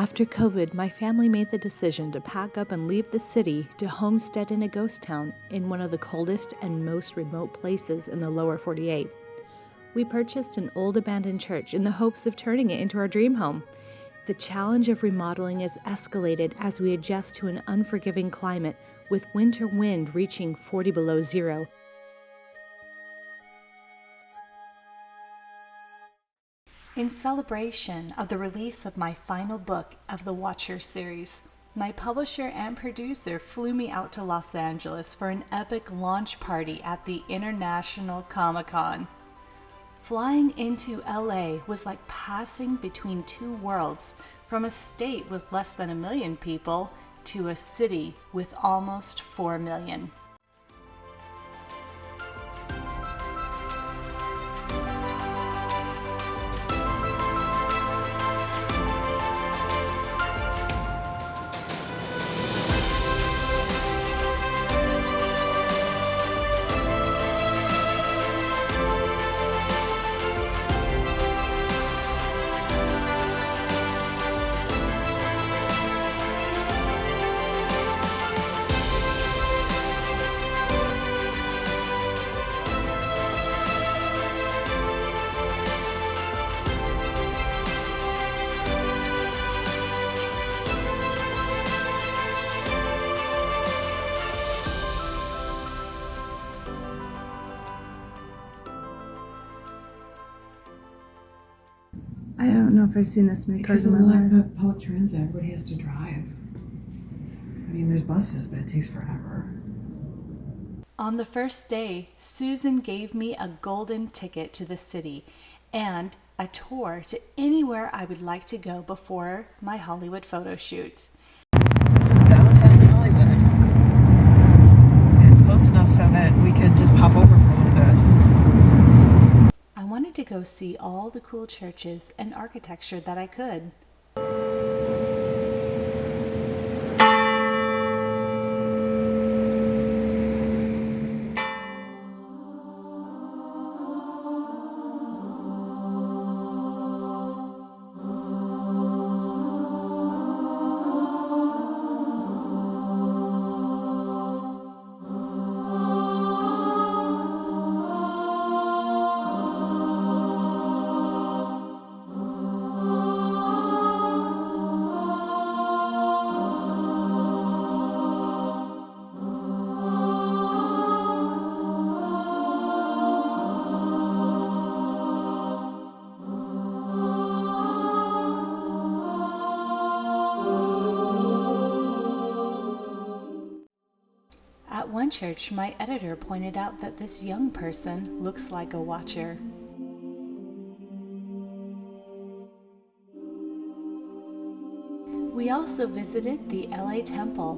After COVID, my family made the decision to pack up and leave the city to homestead in a ghost town in one of the coldest and most remote places in the lower 48. We purchased an old abandoned church in the hopes of turning it into our dream home. The challenge of remodeling has escalated as we adjust to an unforgiving climate with winter wind reaching 40 below zero. In celebration of the release of my final book of the Watcher series, my publisher and producer flew me out to Los Angeles for an epic launch party at the International Comic-Con. Flying into LA was like passing between two worlds, from a state with less than 1 million people to a city with almost 4 million. I don't know if I've seen this many cars Because of in the my lack life. of public transit, everybody has to drive. I mean, there's buses, but it takes forever. On the first day, Susan gave me a golden ticket to the city and a tour to anywhere I would like to go before my Hollywood photo shoot. This is downtown Hollywood. It's close enough so that we could just pop over for a little bit. I wanted to go see all the cool churches and architecture that I could. At one church, my editor pointed out that this young person looks like a watcher. We also visited the LA Temple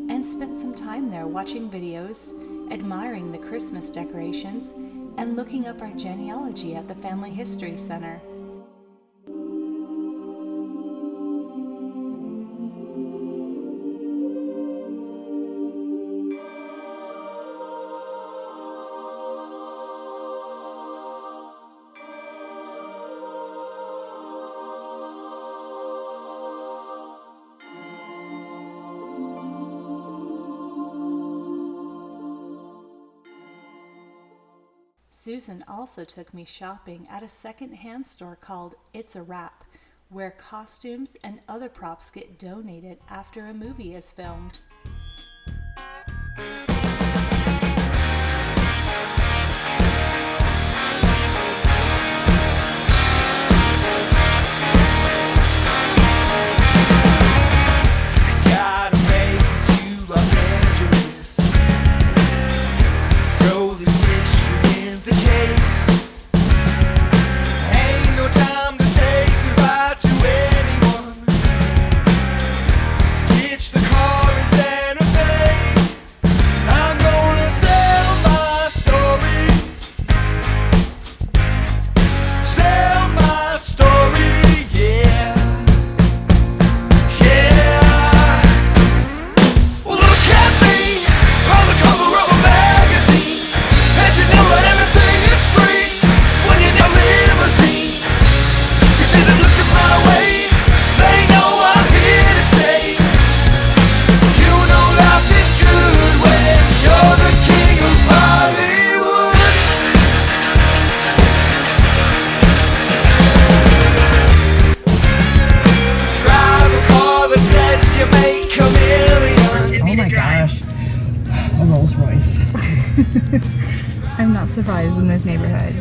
and spent some time there watching videos, admiring the Christmas decorations, and looking up our genealogy at the Family History Center. Susan also took me shopping at a second-hand store called It's a Wrap, where costumes and other props get donated after a movie is filmed. Gotta make it to Los Angeles. Throw this extra in the case. Ain't no time to say goodbye to anyone. Ditch the car in Santa Fe. I'm not surprised in this neighborhood.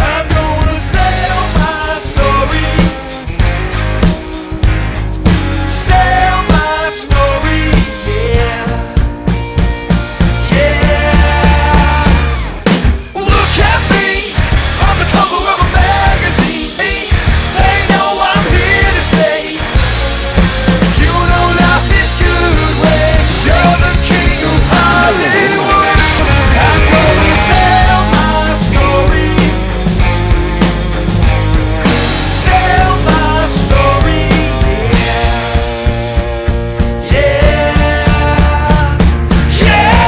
I'm gonna sell my story. Sell my story, yeah. Yeah. Look at me on the cover of a magazine. They know I'm here to stay. You know life is good when you're the king of Hollywood. I'm gonna sell my story. Sell my story, yeah. Yeah. Yeah.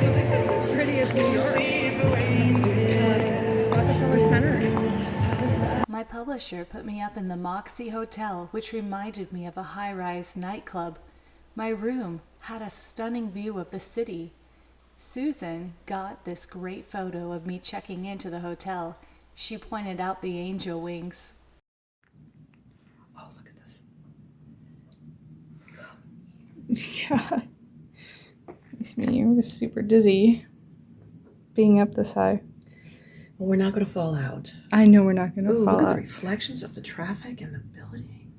This is as pretty as New York. Rockefeller Center. My publisher put me up in the Moxie Hotel, which reminded me of a high-rise nightclub. My room had a stunning view of the city. Susan got this great photo of me checking into the hotel. She pointed out the angel wings. Oh, look at this. Yeah. This me was super dizzy being up this high. Well, we're not going to fall out. I know we're not going to Ooh, fall look at the out. reflections of the traffic and the building.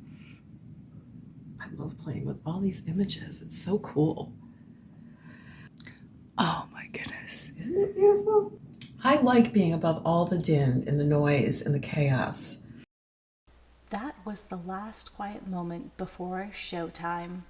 I love playing with all these images. It's so cool. Oh my goodness. Isn't it beautiful? I like being above all the din and the noise and the chaos. That was the last quiet moment before showtime.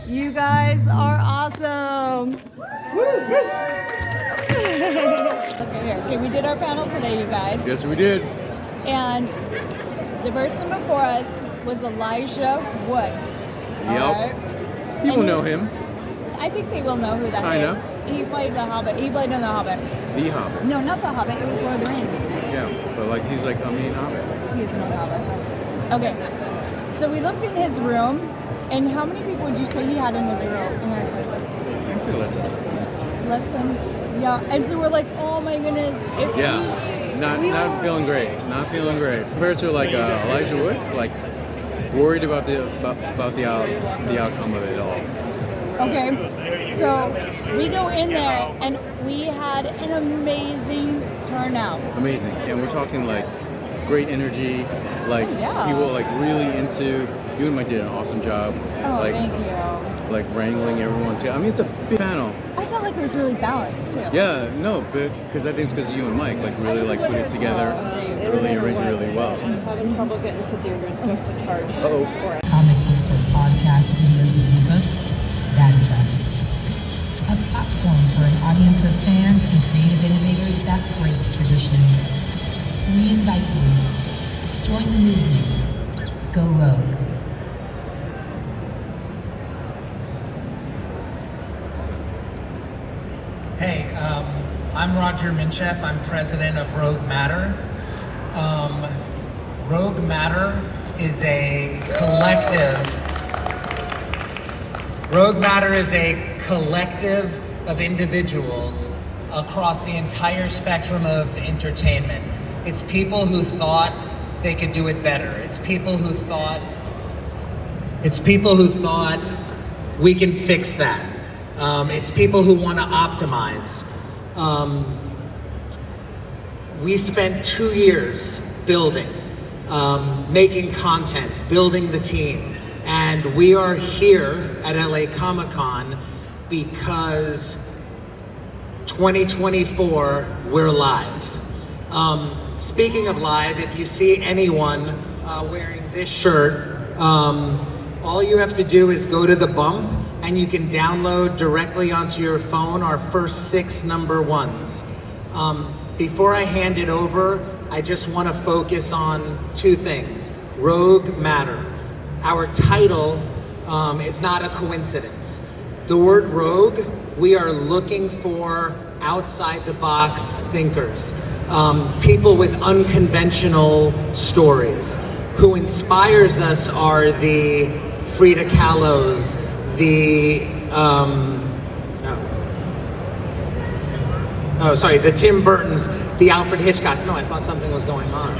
You guys are awesome. Okay, we did our panel today, you guys. Yes, we did. And the person before us was Elijah Wood. Yep. Alright? People And know him. I think they will know who that is. Kinda. He played the Hobbit. He played in the Hobbit. The Hobbit. No, not the Hobbit. It was Lord of the Rings. Yeah, but like he's like a main Hobbit. He's not the Hobbit. Okay. So we looked in his room, and how many people would you say he had in his room? I say listen. Less than. Yeah. And so we're like, oh my goodness. If Yeah, not feeling great. Not feeling great. Compared to like Elijah Wood, like worried about the outcome of it all. Okay, so we go in there and we had an amazing turnout. Amazing. And we're talking like great energy, like Yeah. people like really into. You and Mike did an awesome job. Oh, like, thank you. Like wrangling everyone together. I mean, it's a big panel. I felt like it was really balanced too. Yeah, no, but because I think it's because you and Mike like really like put it together, really arranged it really well. I'm having trouble getting to Deirdre's book to charge Uh-oh. for it. Comic books or podcasts, videos, and ebooks, that is us. A platform for an audience of fans and creative innovators that break tradition. We invite you. Join the movement. Go rogue. Hey, I'm Roger Minchef. I'm president of Rogue Matter. Rogue Matter is a collective. Rogue Matter is a collective of individuals across the entire spectrum of entertainment. It's people who thought they could do it better. It's people who thought we can fix that. It's people who want to optimize. We spent 2 years building, making content, building the team, and we are here at LA Comic-Con because 2024, we're live. Speaking of live, if you see anyone wearing this shirt, all you have to do is go to the bump and you can download directly onto your phone our first 6 number ones. Before I hand it over, I just want to focus on 2 things. Rogue Matter. Our title is not a coincidence. The word rogue, we are looking for outside the box thinkers, people with unconventional stories. Who inspires us are the Frida Kahlos, the the Tim Burtons, the Alfred Hitchcocks. No, I thought something was going on.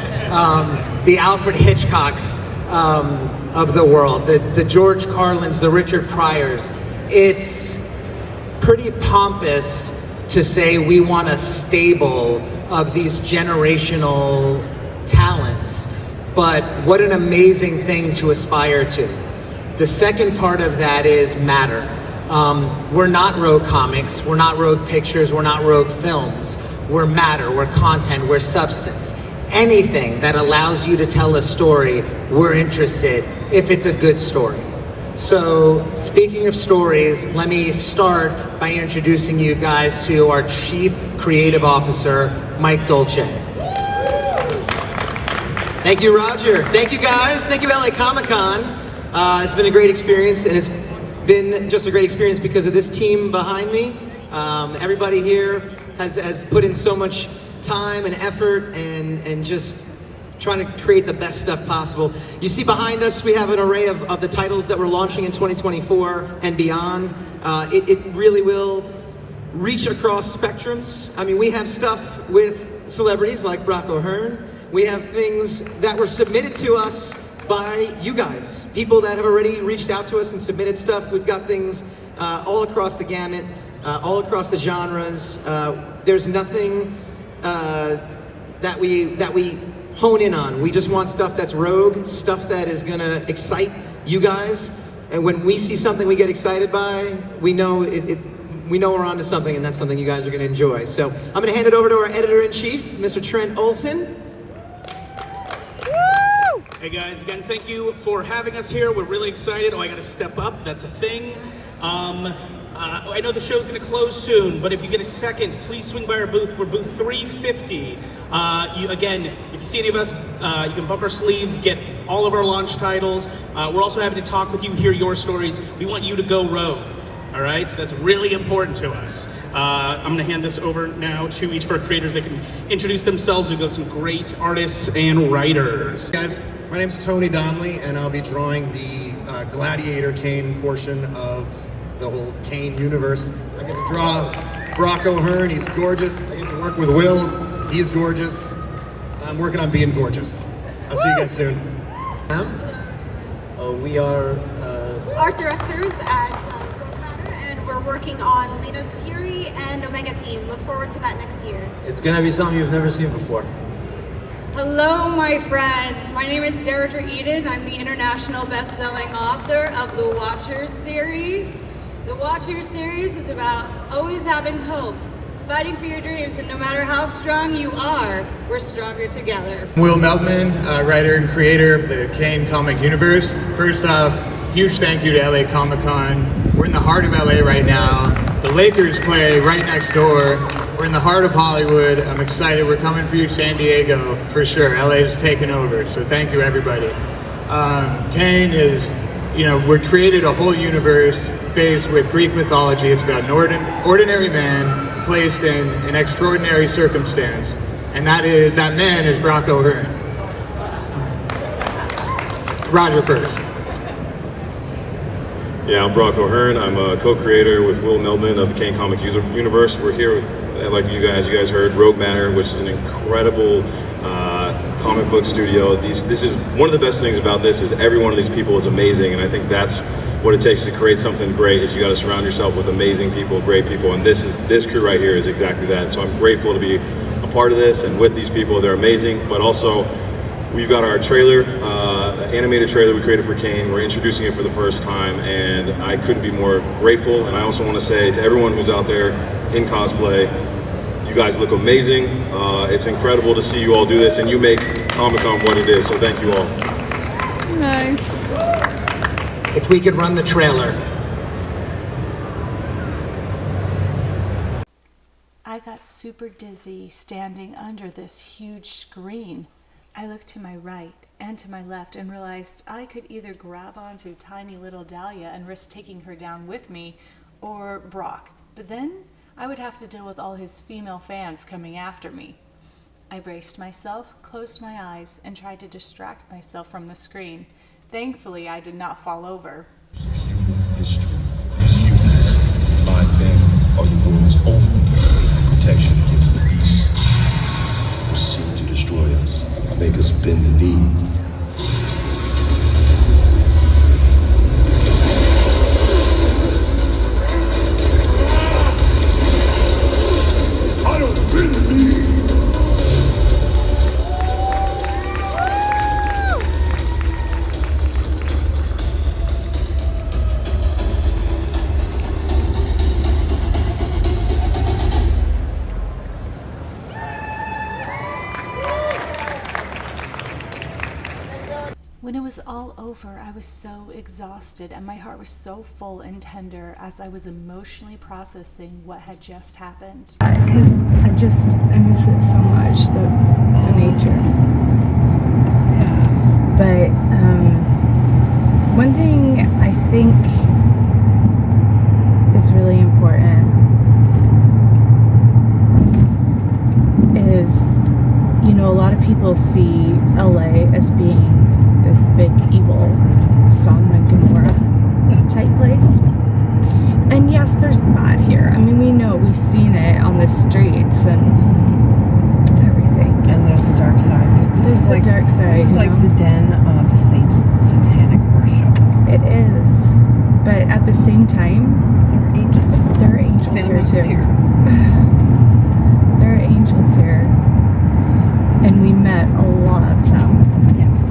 The Alfred Hitchcocks of the world, the George Carlins, the Richard Pryors. It's pretty pompous to say we want a stable of these generational talents, but what an amazing thing to aspire to. The second part of that is matter. We're not Rogue Comics, we're not Rogue Pictures, we're not Rogue Films. We're matter, we're content, we're substance. Anything that allows you to tell a story, we're interested if it's a good story. So, speaking of stories, let me start by introducing you guys to our Chief Creative Officer, Mike Dolce. Thank you, Roger. Thank you, guys. Thank you, LA Comic-Con. It's been a great experience, and it's been just a great experience because of this team behind me. Everybody here has put in so much time and effort and just trying to create the best stuff possible. You see behind us, we have an array of the titles that we're launching in 2024 and beyond. It really will reach across spectrums. I mean, we have stuff with celebrities like Brock O'Hearn. We have things that were submitted to us by you guys, people that have already reached out to us and submitted stuff. We've got things all across the gamut, all across the genres. There's nothing that we hone in on. We just want stuff that's rogue, stuff that is gonna excite you guys. And when we see something we get excited by, we know we know we're onto something, and that's something you guys are gonna enjoy. So I'm gonna hand it over to our editor-in-chief, Mr. Trent Olson. Hey guys, again, thank you for having us here. We're really excited. Oh, I gotta step up, that's a thing. I know the show's gonna close soon, but if you get a second, please swing by our booth. We're booth 350. Again, if you see any of us, you can bump our sleeves, get all of our launch titles. We're also happy to talk with you, hear your stories. We want you to go rogue. All right, so that's really important to us. I'm gonna hand this over now to each of our creators. They can introduce themselves. We've got some great artists and writers. Guys, my name's Tony Donnelly, and I'll be drawing the Gladiator Kane portion of the whole Kane universe. I get to draw Brock O'Hearn, he's gorgeous. I get to work with Will, he's gorgeous. I'm working on being gorgeous. I'll see you guys soon. We are art directors at Rogue Matter, working on Lena's Fury and Omega Team. Look forward to that next year. It's gonna be something you've never seen before. Hello, my friends. My name is Deirdra Eden. I'm the international best-selling author of the Watchers series. The Watchers series is about always having hope, fighting for your dreams, and no matter how strong you are, we're stronger together. Will Meltman, writer and creator of the Kane comic universe. First off, huge thank you to LA Comic-Con. We're in the heart of LA right now. The Lakers play right next door. We're in the heart of Hollywood. I'm excited. We're coming for you, San Diego, for sure. LA's taken over, so thank you, everybody. Kane is, we created a whole universe based with Greek mythology. It's about an ordinary man placed in an extraordinary circumstance, and that man is Brock O'Hearn. Roger first. Yeah, I'm Brock O'Hearn. I'm a co-creator with Will Meldman of the Kane Comic Universe. We're here with, like you guys heard, Rogue Manor, which is an incredible comic book studio. This is one of the best things about this is every one of these people is amazing, and I think that's what it takes to create something great. Is you got to surround yourself with amazing people, great people, and this crew right here is exactly that. So I'm grateful to be a part of this and with these people. They're amazing, but also we've got our trailer, animated trailer we created for Kane. We're introducing it for the first time, and I couldn't be more grateful. And I also want to say to everyone who's out there in cosplay, you guys look amazing. It's incredible to see you all do this, and you make Comic-Con what it is, so thank you all. Nice. If we could run the trailer. I got super dizzy standing under this huge screen. I looked to my right and to my left and realized I could either grab onto tiny little Dahlia and risk taking her down with me, or Brock. But then I would have to deal with all his female fans coming after me. I braced myself, closed my eyes, and tried to distract myself from the screen. Thankfully, I did not fall over. History. These humans, my men, are the world's only protection against the beast. Who seek to destroy us, make us bend the knee. I don't bend the knee. When it was all over, I was so exhausted and my heart was so full and tender as I was emotionally processing what had just happened. Because I miss it so much, the nature. But one thing I think is really important is, a lot of people see LA as being this big evil Sodom and Gomorrah type place. And yes, there's bad here. I mean, we know, we've seen it on the streets and everything. And there's the dark side. This is like the dark side. This is like the den of satanic worship. It is. But at the same time, there are angels. There are angels here too. There are angels here. And we met a lot of them. Yes.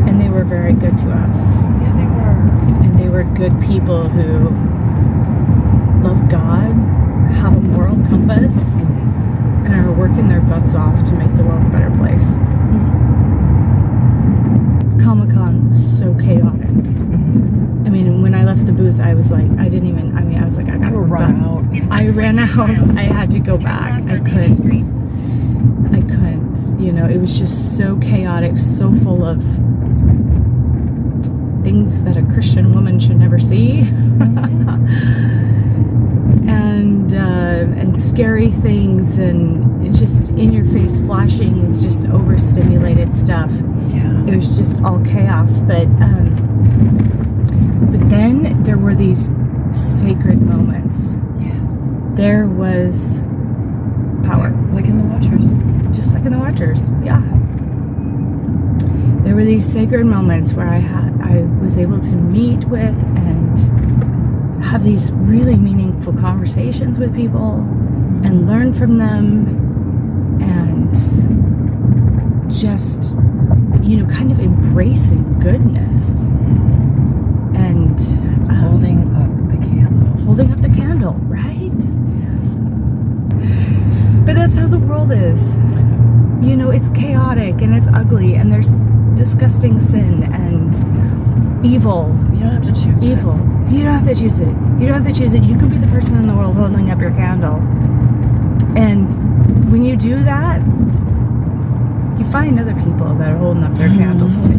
And they were very good to us. Yeah, they were. And they were good people who love God, have a moral compass, and are working their butts off to make the world a better place. Comic-Con was so chaotic. I mean, when I left the booth, I was like, I gotta go out. I ran out. I had to go back. I couldn't. It was just so chaotic, so full of things that a Christian woman should never see. And scary things and just in-your-face flashing, just overstimulated stuff. Yeah. It was just all chaos. But then there were these sacred moments. Yes. There was power. Like in the Watchers. Just like in the Watchers, yeah. There were these sacred moments where I was able to meet with and have these really meaningful conversations with people and learn from them and just, kind of embracing goodness and holding up the candle, right? But that's how the world is. It's chaotic and it's ugly and there's disgusting sin and evil. You don't have to choose evil. You don't have to choose it. You don't have to choose it. You can be the person in the world holding up your candle. And when you do that, you find other people that are holding up their candles too.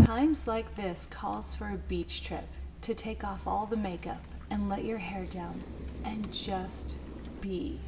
Times like this calls for a beach trip to take off all the makeup and let your hair down and just be.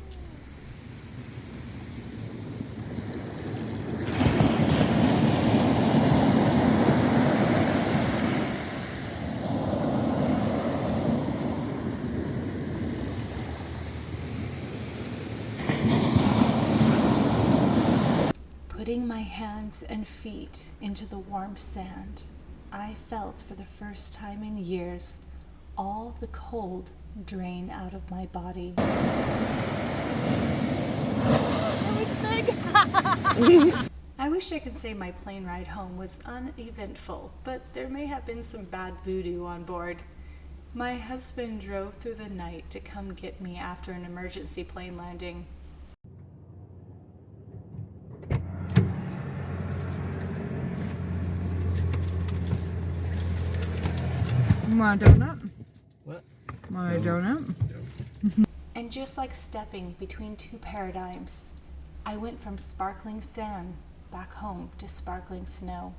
Putting my hands and feet into the warm sand, I felt for the first time in years all the cold drain out of my body. I wish I could say my plane ride home was uneventful, but there may have been some bad voodoo on board. My husband drove through the night to come get me after an emergency plane landing. Want a donut? What? Want a donut? And just like stepping between two paradigms, I went from sparkling sand back home to sparkling snow.